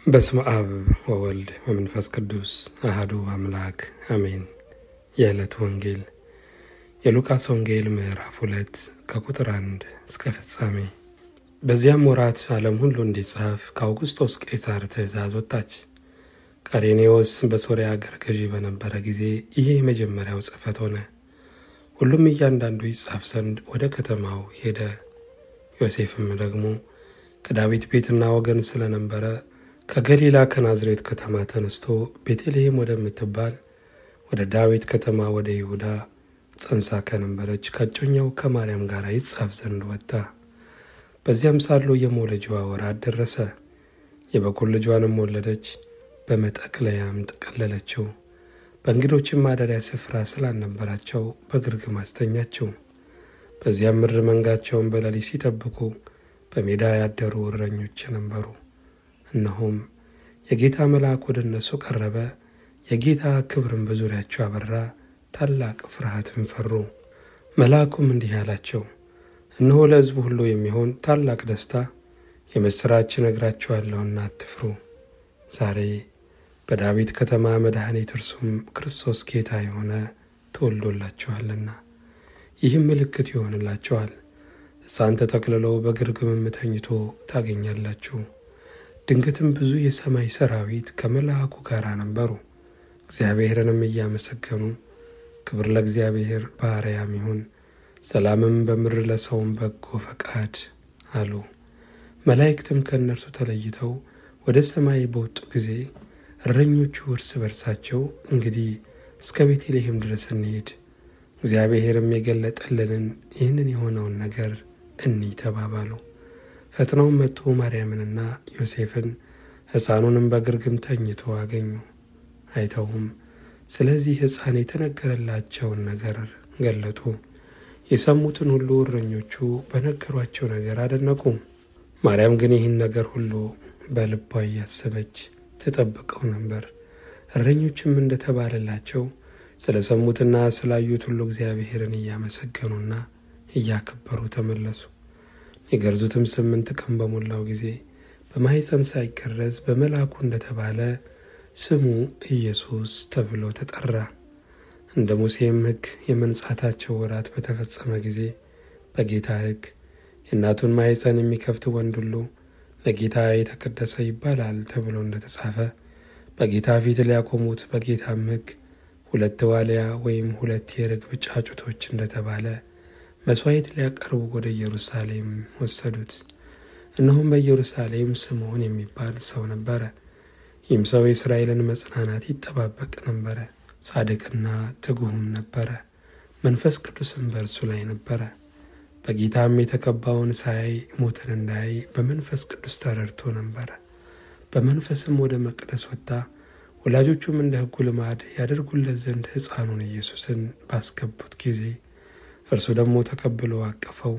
በስመ አብ ወወልድ ወመንፈስ ቅዱስ አሐዱ አምላክ አሜን። የዕለት ወንጌል የሉቃስ ወንጌል ምዕራፍ 2 ከቁጥር 1 እስከ ፍጻሜ። በዚያም ወራት ዓለም ሁሉ እንዲጻፍ ከአውግስጦስ ቄሳር ትእዛዝ ወጣች። ቀሬኔዎስ በሶርያ አገረ ገዢ በነበረ ጊዜ ይህ የመጀመሪያው ጽሕፈት ሆነ። ሁሉም እያንዳንዱ ይጻፍ ዘንድ ወደ ከተማው ሄደ። ዮሴፍም ደግሞ ከዳዊት ቤትና ወገን ስለነበረ ከገሊላ ከናዝሬት ከተማ ተነስቶ ቤተልሔም ወደምትባል ወደ ዳዊት ከተማ ወደ ይሁዳ ጸንሳ ከነበረች ከእጮኛው ከማርያም ጋር ይጻፍ ዘንድ ወጣ። በዚያም ሳሉ የመውለጃዋ ወራት ደረሰ። የበኩር ልጇንም ወለደች፣ በመጠቅለያም ጠቀለለችው። በእንግዶችም ማደሪያ ስፍራ ስላልነበራቸው በግርግም አስተኛችው። በዚያም ምድር መንጋቸውን በሌሊት ሲጠብቁ በሜዳ ያደሩ እረኞች ነበሩ። እነሆም የጌታ መልአክ ወደ እነሱ ቀረበ፣ የጌታ ክብርም በዙሪያቸው አበራ፣ ታላቅ ፍርሃትም ፈሩ። መልአኩም እንዲህ አላቸው፣ እነሆ ለሕዝቡ ሁሉ የሚሆን ታላቅ ደስታ የምሥራች እነግራችኋለሁና አትፍሩ። ዛሬ በዳዊት ከተማ መድኃኒት እርሱም ክርስቶስ ጌታ የሆነ ተወልዶላችኋልና። ይህም ምልክት ይሆንላችኋል፣ ሕፃን ተጠቅልሎ በግርግምም ተኝቶ ታገኛላችሁ። ድንገትም ብዙ የሰማይ ሰራዊት ከመልአኩ ጋር ነበሩ፣ እግዚአብሔርንም እያመሰገኑ ክብር ለእግዚአብሔር በአርያም ይሁን፣ ሰላምም በምድር ለሰውም በጎ ፈቃድ አሉ። መላእክትም ከእነርሱ ተለይተው ወደ ሰማይ በወጡ ጊዜ እረኞቹ እርስ በርሳቸው እንግዲህ እስከ ቤተልሔም ድረስ እንሂድ፣ እግዚአብሔርም የገለጠልንን ይህንን የሆነውን ነገር እንይ ተባባሉ። ፈጥነውም መጥቶ ማርያምንና ዮሴፍን ሕፃኑንም በግርግም ተኝቶ አገኙ። አይተውም ስለዚህ ሕፃን የተነገረላቸውን ነገር ገለጡ። የሰሙትን ሁሉ እረኞቹ በነገሯቸው ነገር አደነቁ። ማርያም ግን ይህን ነገር ሁሉ በልቧ እያሰበች ተጠብቀው ነበር። እረኞችም እንደተባለላቸው ስለ ሰሙትና ስላዩት ሁሉ እግዚአብሔርን እያመሰገኑና እያከበሩ ተመለሱ። የገርዙትም 8 ቀን በሞላው ጊዜ በማኅፀን ሳይገረዝ በመልአኩ እንደተባለ ስሙ ኢየሱስ ተብሎ ተጠራ። እንደ ሙሴም ሕግ የመንጻታቸው ወራት በተፈጸመ ጊዜ በጌታ ሕግ የእናቱን ማኅፀን የሚከፍት ወንድ ሁሉ ለጌታ የተቀደሰ ይባላል ተብሎ እንደተጻፈ በጌታ ፊት ሊያቆሙት በጌታም ሕግ 2 ዋሊያ ወይም 2 የርግብ ጫጩቶች እንደተባለ መሥዋዕት ሊያቀርቡ ወደ ኢየሩሳሌም ወሰዱት። እነሆም በኢየሩሳሌም ስምዖን የሚባል ሰው ነበረ። ይህም ሰው የእስራኤልን መጽናናት ይጠባበቅ ነበረ። ጻድቅና ትጉህም ነበረ፣ መንፈስ ቅዱስም በእርሱ ላይ ነበረ። በጌታም የተቀባውን ሳያይ ሞትን እንዳያይ በመንፈስ ቅዱስ ተረድቶ ነበረ። በመንፈስም ወደ መቅደስ ወጣ። ወላጆቹም እንደ ሕጉ ልማድ ያደርጉለት ዘንድ ሕፃኑን ኢየሱስን ባስገቡት ጊዜ እርሱ ደግሞ ተቀብሎ አቀፈው፣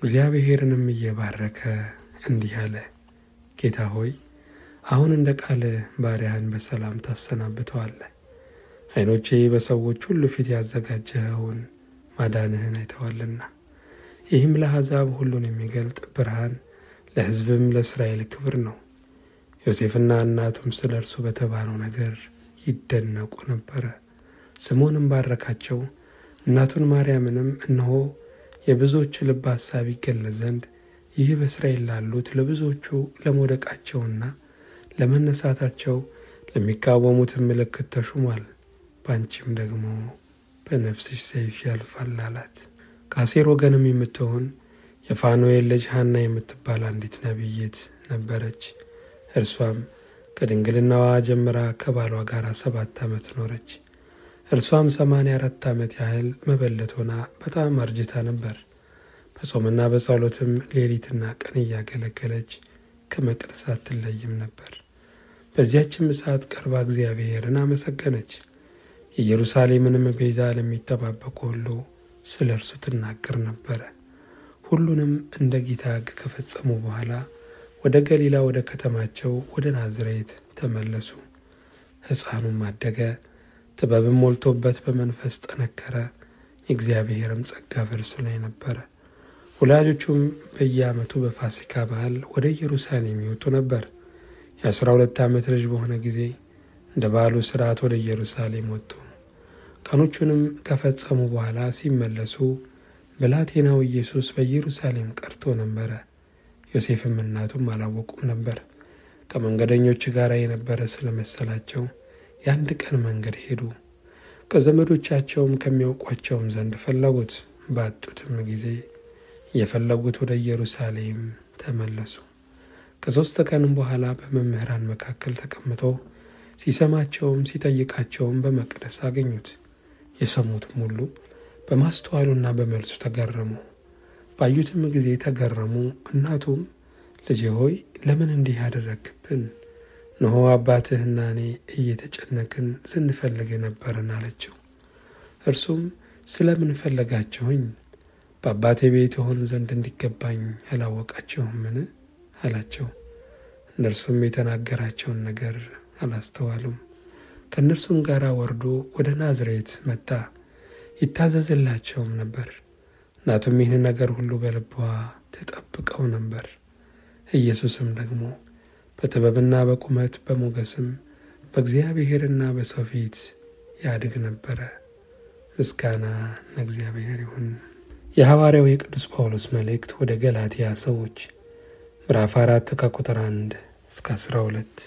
እግዚአብሔርንም እየባረከ እንዲህ አለ፣ ጌታ ሆይ አሁን እንደ ቃል ባሪያህን በሰላም ታሰናብተዋለህ። ዓይኖቼ በሰዎች ሁሉ ፊት ያዘጋጀኸውን ማዳንህን አይተዋልና። ይህም ለአሕዛብ ሁሉን የሚገልጥ ብርሃን፣ ለሕዝብም ለእስራኤል ክብር ነው። ዮሴፍና እናቱም ስለ እርሱ በተባለው ነገር ይደነቁ ነበረ። ስምዖንም ባረካቸው። እናቱን ማርያምንም እነሆ የብዙዎች ልብ ሐሳብ ይገለጽ ዘንድ ይህ በእስራኤል ላሉት ለብዙዎቹ ለመውደቃቸውና ለመነሳታቸው ለሚቃወሙትም ምልክት ተሹሟል፣ በአንቺም ደግሞ በነፍስሽ ሰይፍ ያልፋል አላት። ከአሴር ወገንም የምትሆን የፋኑኤል ልጅ ሐና የምትባል አንዲት ነቢይት ነበረች። እርሷም ከድንግልናዋ ጀምራ ከባሏ ጋር 7 ዓመት ኖረች። እርሷም 84 ዓመት ያህል መበለት ሆና በጣም አርጅታ ነበር። በጾምና በጸሎትም ሌሊትና ቀን እያገለገለች ከመቅደስ አትለይም ነበር። በዚያችም ሰዓት ቀርባ እግዚአብሔርን አመሰገነች። የኢየሩሳሌምንም ቤዛ ለሚጠባበቁ ሁሉ ስለ እርሱ ትናገር ነበረ። ሁሉንም እንደ ጌታ ሕግ ከፈጸሙ በኋላ ወደ ገሊላ ወደ ከተማቸው ወደ ናዝሬት ተመለሱ። ሕፃኑም አደገ፣ ጥበብም ሞልቶበት በመንፈስ ጠነከረ፣ የእግዚአብሔርም ጸጋ በእርሱ ላይ ነበረ። ወላጆቹም በየዓመቱ በፋሲካ በዓል ወደ ኢየሩሳሌም ይወጡ ነበር። የ12 ዓመት ልጅ በሆነ ጊዜ እንደ በዓሉ ሥርዓት ወደ ኢየሩሳሌም ወጡ። ቀኖቹንም ከፈጸሙ በኋላ ሲመለሱ ብላቴናው ኢየሱስ በኢየሩሳሌም ቀርቶ ነበረ። ዮሴፍም እናቱም አላወቁም ነበር። ከመንገደኞች ጋር የነበረ ስለመሰላቸው የአንድ ቀን መንገድ ሄዱ። ከዘመዶቻቸውም ከሚያውቋቸውም ዘንድ ፈለጉት። ባጡትም ጊዜ እየፈለጉት ወደ ኢየሩሳሌም ተመለሱ። ከ3 ቀንም በኋላ በመምህራን መካከል ተቀምጦ ሲሰማቸውም ሲጠይቃቸውም በመቅደስ አገኙት። የሰሙትም ሁሉ በማስተዋሉና በመልሱ ተገረሙ። ባዩትም ጊዜ ተገረሙ። እናቱም ልጄ ሆይ ለምን እንዲህ አደረግብን? እነሆ አባትህና እኔ እየተጨነቅን ስንፈልግ ነበርን አለችው። እርሱም ስለምን ፈለጋችሁኝ? በአባቴ ቤት እሆን ዘንድ እንዲገባኝ አላወቃችሁምን? አላቸው። እነርሱም የተናገራቸውን ነገር አላስተዋሉም። ከእነርሱም ጋር ወርዶ ወደ ናዝሬት መጣ፣ ይታዘዝላቸውም ነበር። እናቱም ይህን ነገር ሁሉ በልቧ ተጠብቀው ነበር። ኢየሱስም ደግሞ በጥበብና በቁመት በሞገስም በእግዚአብሔርና በሰው ፊት ያድግ ነበረ። ምስጋና ለእግዚአብሔር ይሁን። የሐዋርያው የቅዱስ ጳውሎስ መልእክት ወደ ገላትያ ሰዎች ምዕራፍ 4 ከቁጥር 1 እስከ 12።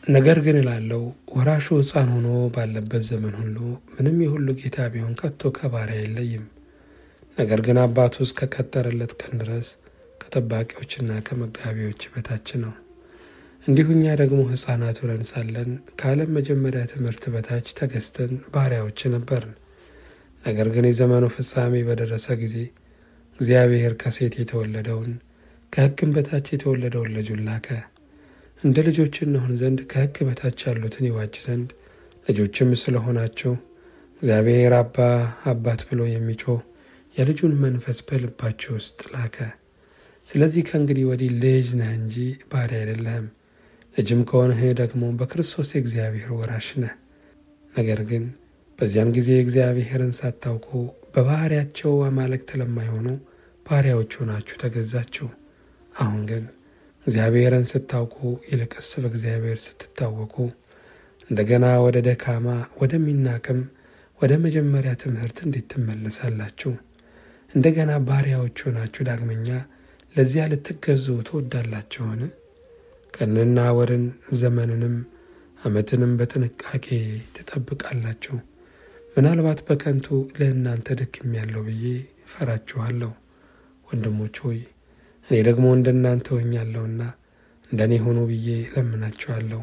ነገር ግን እላለሁ ወራሹ ሕፃን ሆኖ ባለበት ዘመን ሁሉ ምንም የሁሉ ጌታ ቢሆን ከቶ ከባሪያ አይለይም። ነገር ግን አባቱ እስከቀጠረለት ቀን ድረስ ከጠባቂዎችና ከመጋቢዎች በታች ነው። እንዲሁ እኛ ደግሞ ሕፃናት ሆነን ሳለን ከዓለም መጀመሪያ ትምህርት በታች ተገዝተን ባሪያዎች ነበርን። ነገር ግን የዘመኑ ፍጻሜ በደረሰ ጊዜ እግዚአብሔር ከሴት የተወለደውን ከሕግም በታች የተወለደውን ልጁን ላከ። እንደ ልጆች እንሆን ዘንድ ከሕግ በታች ያሉትን ይዋጅ ዘንድ ልጆችም ስለሆናችሁ እግዚአብሔር አባ አባት ብሎ የሚጮህ የልጁን መንፈስ በልባችሁ ውስጥ ላከ። ስለዚህ ከእንግዲህ ወዲህ ልጅ ነህ እንጂ ባሪያ አይደለህም። ልጅም ከሆንህ ደግሞ በክርስቶስ የእግዚአብሔር ወራሽ ነህ። ነገር ግን በዚያን ጊዜ እግዚአብሔርን ሳታውቁ በባህሪያቸው አማልክት ለማይሆኑ ባሪያዎች ሆናችሁ ተገዛችሁ። አሁን ግን እግዚአብሔርን ስታውቁ ይልቅስ በእግዚአብሔር ስትታወቁ እንደገና ወደ ደካማ ወደሚናቅም ወደ መጀመሪያ ትምህርት እንዴት ትመለሳላችሁ? እንደገና ባሪያዎች ሆናችሁ ዳግመኛ ለዚያ ልትገዙ ትወዳላችሁን? ቀንና ወርን ዘመንንም ዓመትንም በጥንቃቄ ትጠብቃላችሁ። ምናልባት በከንቱ ለእናንተ ደክሜያለሁ ብዬ ፈራችኋለሁ። ወንድሞች ሆይ እኔ ደግሞ እንደናንተ ሆኛለሁና እንደኔ ሆኑ ብዬ ለምናችኋለሁ።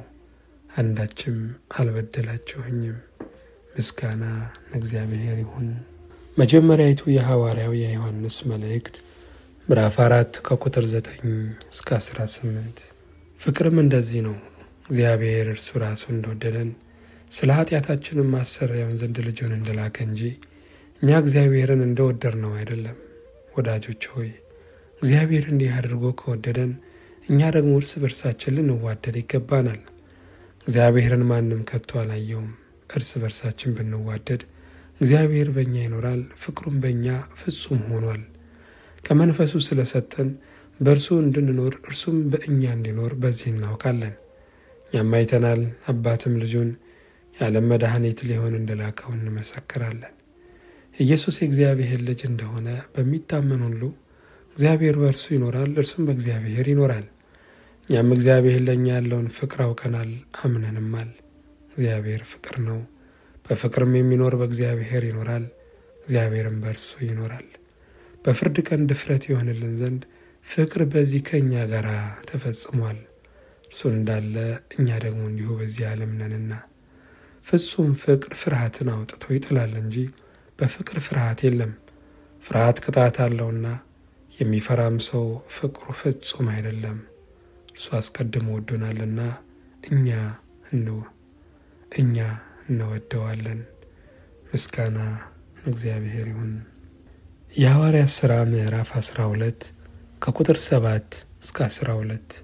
አንዳችም አልበደላችሁኝም። ምስጋና ለእግዚአብሔር ይሁን። መጀመሪያይቱ የሐዋርያው የዮሐንስ መልእክት ምዕራፍ 4 ከቁጥር 9 እስከ 18። ፍቅርም እንደዚህ ነው፣ እግዚአብሔር እርሱ ራሱ እንደወደደን ስለ ኃጢአታችንም ማሰሪያውን ዘንድ ልጁን እንደላከ እንጂ እኛ እግዚአብሔርን እንደወደድነው አይደለም። ወዳጆች ሆይ እግዚአብሔር እንዲህ አድርጎ ከወደደን እኛ ደግሞ እርስ በርሳችን ልንዋደድ ይገባናል። እግዚአብሔርን ማንም ከቶ አላየውም። እርስ በርሳችን ብንዋደድ እግዚአብሔር በእኛ ይኖራል፣ ፍቅሩም በእኛ ፍጹም ሆኗል። ከመንፈሱ ስለሰጠን በእርሱ እንድንኖር እርሱም በእኛ እንዲኖር በዚህ እናውቃለን። እኛም አይተናል፣ አባትም ልጁን የዓለም መድኃኒት ሊሆን እንደላከው እንመሰክራለን። ኢየሱስ የእግዚአብሔር ልጅ እንደሆነ በሚታመን ሁሉ እግዚአብሔር በእርሱ ይኖራል፣ እርሱም በእግዚአብሔር ይኖራል። እኛም እግዚአብሔር ለእኛ ያለውን ፍቅር አውቀናል አምነንማል። እግዚአብሔር ፍቅር ነው። በፍቅርም የሚኖር በእግዚአብሔር ይኖራል፣ እግዚአብሔርም በእርሱ ይኖራል። በፍርድ ቀን ድፍረት ይሆንልን ዘንድ ፍቅር በዚህ ከእኛ ጋር ተፈጽሟል። እርሱ እንዳለ እኛ ደግሞ እንዲሁ በዚህ ዓለም ነንና። ፍጹም ፍቅር ፍርሃትን አውጥቶ ይጥላል እንጂ በፍቅር ፍርሃት የለም። ፍርሃት ቅጣት አለውና የሚፈራም ሰው ፍቅሩ ፍጹም አይደለም። እርሱ አስቀድሞ ወዶናልና እኛ እንወደዋለን። ምስጋና እግዚአብሔር ይሁን። የሐዋርያት ሥራ ምዕራፍ 12 ከቁጥር 7 እስከ 12።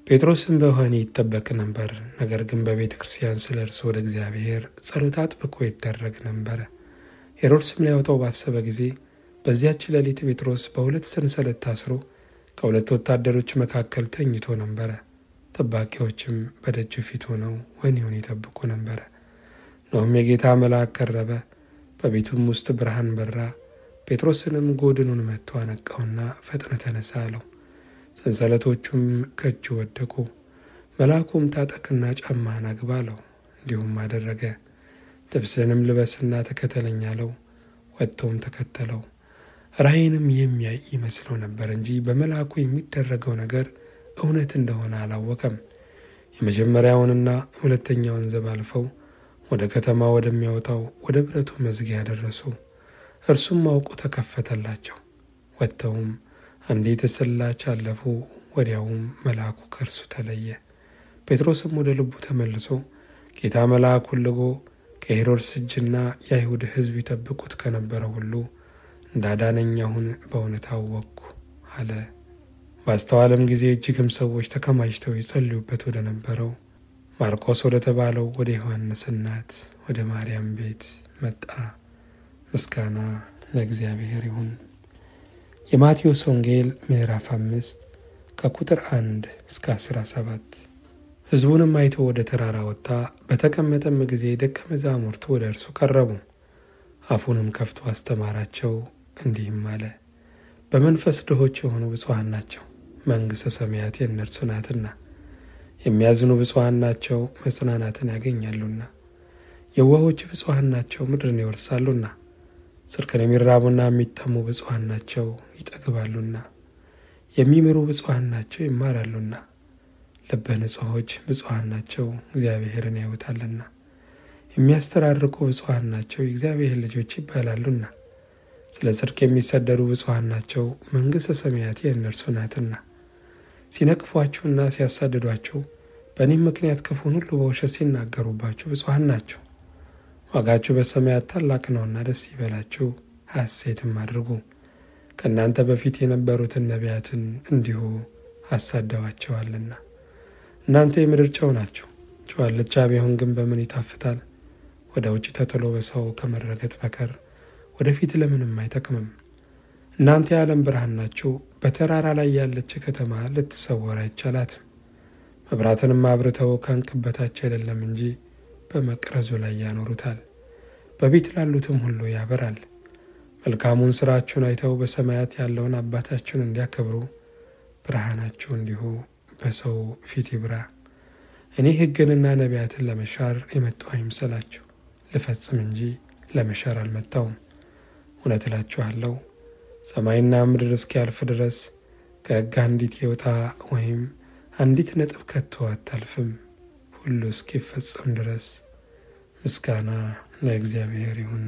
ጴጥሮስም በወህኒ ይጠበቅ ነበር። ነገር ግን በቤተ ክርስቲያን ስለ እርሱ ወደ እግዚአብሔር ጸሎት አጥብቆ ይደረግ ነበረ። ሄሮድስም ሊያወጣው ባሰበ ጊዜ በዚያች ሌሊት ጴጥሮስ በሁለት ሰንሰለት ታስሮ ከሁለት ወታደሮች መካከል ተኝቶ ነበረ። ጠባቂዎችም በደጁ ፊት ሆነው ወህኒውን ይጠብቁ ነበር። እነሆም የጌታ መልአክ ቀረበ፣ በቤቱም ውስጥ ብርሃን በራ። ጴጥሮስንም ጎድኑን መትቶ አነቃውና ፈጥነህ ተነሳ አለው። ሰንሰለቶቹም ከእጁ ወደቁ። መልአኩም ታጠቅና ጫማህን አግባ አለው። እንዲሁም አደረገ። ልብስህንም ልበስና ተከተለኝ አለው። ወጥቶም ተከተለው። ራእይንም የሚያይ ይመስለው ነበር እንጂ በመልአኩ የሚደረገው ነገር እውነት እንደሆነ አላወቀም። የመጀመሪያውንና ሁለተኛውን ዘብ አልፈው ወደ ከተማ ወደሚያወጣው ወደ ብረቱ መዝጊያ ደረሱ። እርሱም አውቆ ተከፈተላቸው። ወጥተውም አንዲት ስላች አለፉ። ወዲያውም መልአኩ ከእርሱ ተለየ። ጴጥሮስም ወደ ልቡ ተመልሶ ጌታ መልአኩን ልኮ ከሄሮድስ እጅና የአይሁድ ሕዝብ ይጠብቁት ከነበረው ሁሉ እንዳዳነኝ አሁን በእውነት አወቅኩ አለ። ባስተዋለም ጊዜ እጅግም ሰዎች ተከማችተው ይጸልዩበት ወደ ነበረው ማርቆስ ወደ ተባለው ወደ ዮሐንስ እናት ወደ ማርያም ቤት መጣ። ምስጋና ለእግዚአብሔር ይሁን። የማቴዎስ ወንጌል ምዕራፍ 5 ከቁጥር 1 እስከ 17። ሕዝቡንም አይቶ ወደ ተራራ ወጣ። በተቀመጠም ጊዜ ደቀ መዛሙርቱ ወደ እርሱ ቀረቡ። አፉንም ከፍቶ አስተማራቸው፣ እንዲህም አለ። በመንፈስ ድሆች የሆኑ ብፁዓን ናቸው፣ መንግሥተ ሰማያት የእነርሱ ናትና። የሚያዝኑ ብፁዓን ናቸው፣ መጽናናትን ያገኛሉና። የዋሆች ብፁዓን ናቸው፣ ምድርን ይወርሳሉና። ጽድቅን የሚራቡና የሚጠሙ ብፁዓን ናቸው፣ ይጠግባሉና። የሚምሩ ብፁዓን ናቸው፣ ይማራሉና። ልበ ንጹሖች ብፁዓን ናቸው፣ እግዚአብሔርን ያዩታልና። የሚያስተራርቁ ብፁዓን ናቸው፣ የእግዚአብሔር ልጆች ይባላሉና። ስለ ጽድቅ የሚሰደዱ ብፁዓን ናቸው፣ መንግሥተ ሰማያት የእነርሱ ናትና። ሲነቅፏችሁና ሲያሳድዷችሁ በእኔም ምክንያት ክፉን ሁሉ በውሸት ሲናገሩባችሁ ብፁዓን ናቸው። ዋጋችሁ በሰማያት ታላቅ ነውና ደስ ይበላችሁ፣ ሐሴትም አድርጉ። ከእናንተ በፊት የነበሩትን ነቢያትን እንዲሁ አሳደዋቸዋልና። እናንተ የምድር ጨው ናችሁ። ጨው አልጫ ቢሆን ግን በምን ይጣፍጣል? ወደ ውጭ ተጥሎ በሰው ከመረገጥ በቀር ወደፊት ለምንም አይጠቅምም። እናንተ የዓለም ብርሃን ናችሁ። በተራራ ላይ ያለች ከተማ ልትሰወር አይቻላትም። መብራትንም አብርተው ከዕንቅብ በታች አይደለም እንጂ በመቅረዙ ላይ ያኖሩታል፣ በቤት ላሉትም ሁሉ ያበራል። መልካሙን ሥራችሁን አይተው በሰማያት ያለውን አባታችሁን እንዲያከብሩ ብርሃናችሁ እንዲሁ በሰው ፊት ይብራ። እኔ ሕግንና ነቢያትን ለመሻር የመጣሁ አይምሰላችሁ፣ ልፈጽም እንጂ ለመሻር አልመጣሁም። እውነት እላችኋለሁ፣ ሰማይና ምድር እስኪያልፍ ድረስ ከሕግ አንዲት የወጣ ወይም አንዲት ነጥብ ከቶ አታልፍም፣ ሁሉ እስኪፈጸም ድረስ። ምስጋና ለእግዚአብሔር ይሁን።